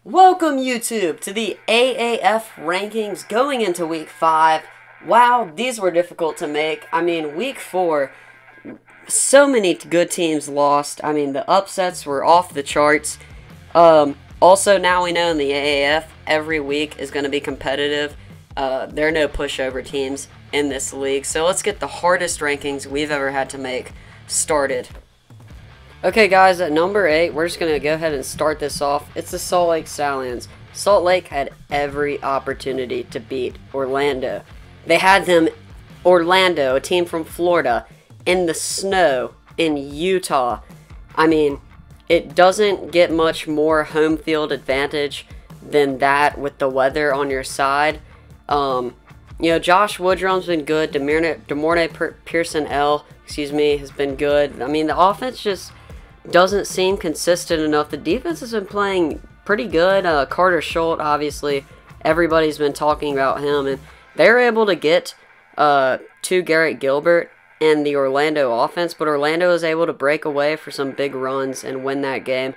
Welcome YouTube to the AAF rankings going into week 5. Wow, these were difficult to make. I mean, week 4, so many good teams lost. I mean, the upsets were off the charts. Also, now we know in the AAF, every week is going to be competitive. There are no pushover teams in this league. So let's get the hardest rankings we've ever had to make started. Okay guys, at number 8, we're just going to go ahead and start this off. It's the Salt Lake Stallions. Salt Lake had every opportunity to beat Orlando. They had them, Orlando, a team from Florida, in the snow in Utah. I mean, it doesn't get much more home field advantage than that with the weather on your side. You know, Josh Woodrum's been good. Demorne Pearson-L, has been good. I mean, the offense just doesn't seem consistent enough. The defense has been playing pretty good. Carter Schultz, obviously, everybody's been talking about him, and they're able to get to Garrett Gilbert in the Orlando offense, but Orlando is able to break away for some big runs and win that game.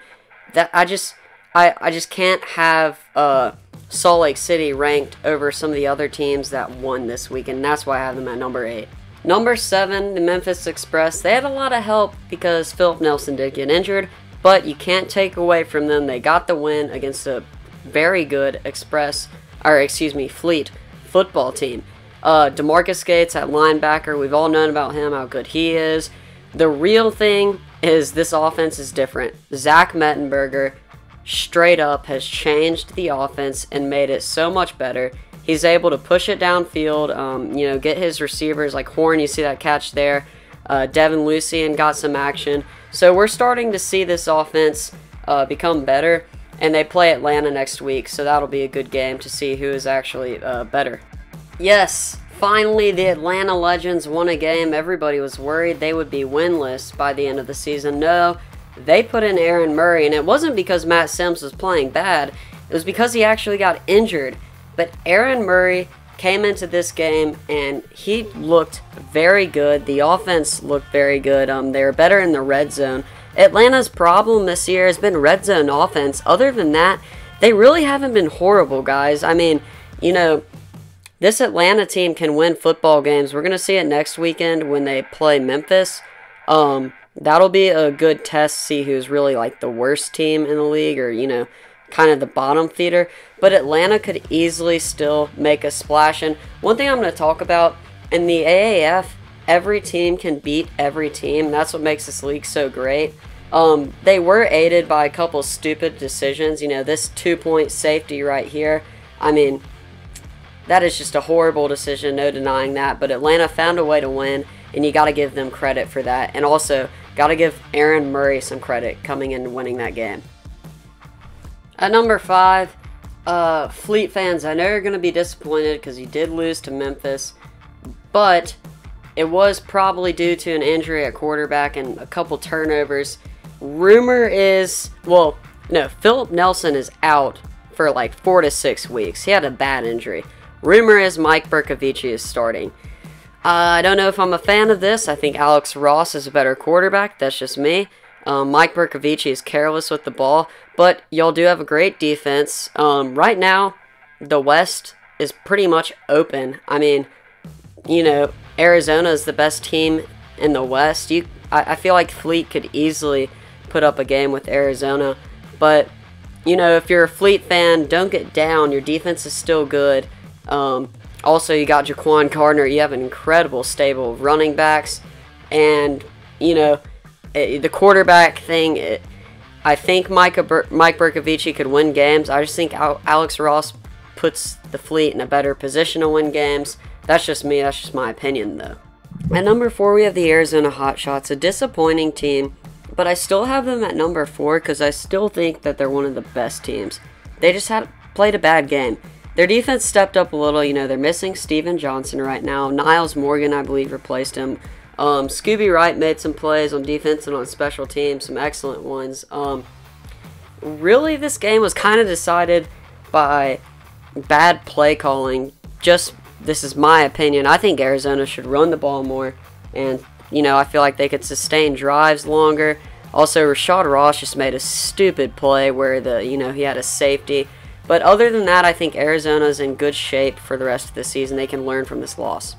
That I just can't have Salt Lake City ranked over some of the other teams that won this week, and that's why I have them at number 8. Number 7, the Memphis Express. They had a lot of help because Philip Nelson did get injured, but you can't take away from them. They got the win against a very good Fleet football team. DeMarcus Gates at linebacker. We've all known about him, how good he is. The real thing is this offense is different. Zach Mettenberger straight up has changed the offense and made it so much better. He's able to push it downfield, you know, get his receivers like Horn. You see that catch there. Devin Lucien got some action. So we're starting to see this offense become better, and they play Atlanta next week, so that'll be a good game to see who is actually better. Yes, finally the Atlanta Legends won a game. Everybody was worried they would be winless by the end of the season. No, they put in Aaron Murray, and it wasn't because Matt Sims was playing bad. It was because he actually got injured. But Aaron Murray came into this game, and he looked very good. The offense looked very good. They were better in the red zone. Atlanta's problem this year has been red zone offense. Other than that, they really haven't been horrible, guys. I mean, you know, this Atlanta team can win football games. We're going to see it next weekend when they play Memphis. That'll be a good test to see who's really like the worst team in the league, or, you know, kind of the bottom feeder. But Atlanta could easily still make a splash. And one thing I'm going to talk about, in the AAF, every team can beat every team. That's what makes this league so great. They were aided by a couple stupid decisions. You know, this 2-point safety right here. I mean, that is just a horrible decision, no denying that. But Atlanta found a way to win, and you got to give them credit for that. And also, got to give Aaron Murray some credit coming in and winning that game. At number 5, Fleet fans, I know you're going to be disappointed because you did lose to Memphis, but it was probably due to an injury at quarterback and a couple turnovers. Rumor is, well, no, Philip Nelson is out for like 4 to 6 weeks. He had a bad injury. Rumor is Mike Bercovici is starting. I don't know if I'm a fan of this. I think Alex Ross is a better quarterback. That's just me. Mike Bercovici is careless with the ball, but y'all do have a great defense. Right now, the West is pretty much open. I mean, you know, Arizona is the best team in the West. I feel like Fleet could easily put up a game with Arizona, but, you know, if you're a Fleet fan, don't get down. Your defense is still good. Also, you got Jaquan Gardner. You have an incredible stable of running backs, and, you know, the quarterback thing, I think Mike Bercovici could win games. I just think Alex Ross puts the Fleet in a better position to win games. That's just me. That's just my opinion, though. At number 4, we have the Arizona Hotshots, a disappointing team, but I still have them at number 4 because I still think that they're one of the best teams. They just played a bad game. Their defense stepped up a little. You know, they're missing Steven Johnson right now. Niles Morgan, I believe, replaced him. Scooby Wright made some plays on defense and on special teams, some excellent ones. Really, this game was kind of decided by bad play calling. Just, this is my opinion. I think Arizona should run the ball more, and, you know, I feel like they could sustain drives longer. Also, Rashad Ross just made a stupid play where he had a safety. But other than that, I think Arizona's in good shape for the rest of the season. They can learn from this loss.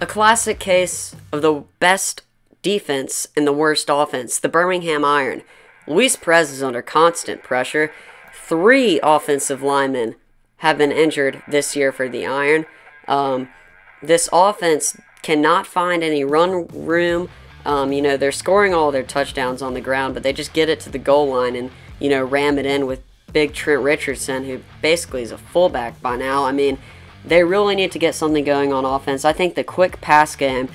A classic case of the best defense and the worst offense, the Birmingham Iron. Luis Perez is under constant pressure. 3 offensive linemen have been injured this year for the Iron. This offense cannot find any run room. They're scoring all their touchdowns on the ground, but they just get it to the goal line and, ram it in with big Trent Richardson, who basically is a fullback by now. I mean, they really need to get something going on offense. I think the quick pass game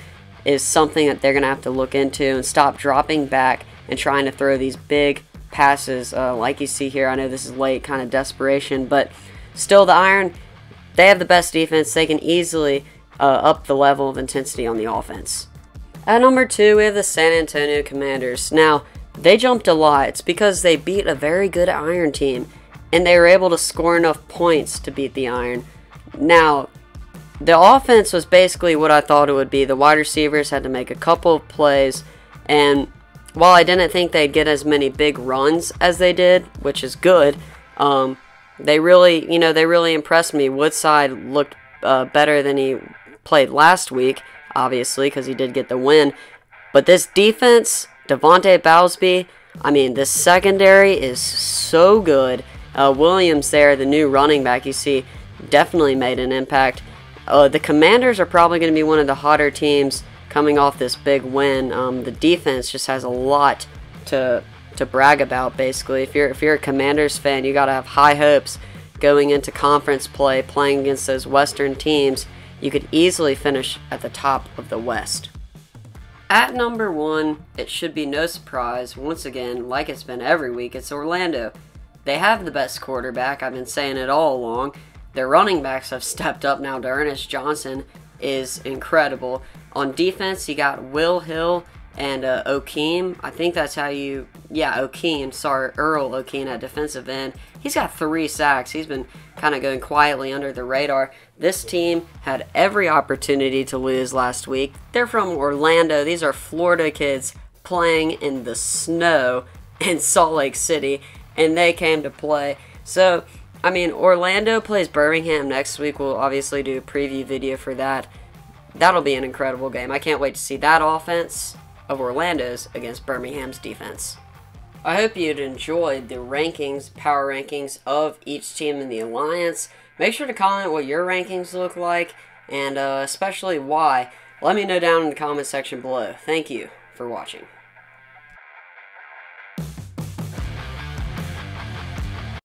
is something that they're going to have to look into and stop dropping back and trying to throw these big passes like you see here. I know this is late, kind of desperation, but still the Iron, they have the best defense. They can easily up the level of intensity on the offense. At number 2, we have the San Antonio Commanders. Now, they jumped a lot. It's because they beat a very good Iron team, and they were able to score enough points to beat the Iron. Now, the offense was basically what I thought it would be. The wide receivers had to make a couple of plays, and while I didn't think they'd get as many big runs as they did, which is good, they really impressed me. Woodside looked better than he played last week, obviously, because he did get the win. But this defense, Devontae Bowsby, I mean, this secondary is so good. Williams there, the new running back, you see, definitely made an impact. The Commanders are probably going to be one of the hotter teams coming off this big win. The defense just has a lot to brag about, basically. If you're a Commanders fan, you got to have high hopes going into conference play, playing against those Western teams. You could easily finish at the top of the West. At number 1, it should be no surprise, once again, like it's been every week, it's Orlando. They have the best quarterback. I've been saying it all along. Their running backs have stepped up now. D'Ernest Johnson is incredible. On defense, you got Will Hill and O'Keem. I think that's how you... Yeah, O'Keem. Sorry, Earl O'Keem at defensive end. He's got 3 sacks. He's been kind of going quietly under the radar. This team had every opportunity to lose last week. They're from Orlando. These are Florida kids playing in the snow in Salt Lake City, and they came to play. So, I mean, Orlando plays Birmingham next week. We'll obviously do a preview video for that. That'll be an incredible game. I can't wait to see that offense of Orlando's against Birmingham's defense. I hope you'd enjoyed the rankings, power rankings of each team in the Alliance. Make sure to comment what your rankings look like, and especially why. Let me know down in the comment section below. Thank you for watching.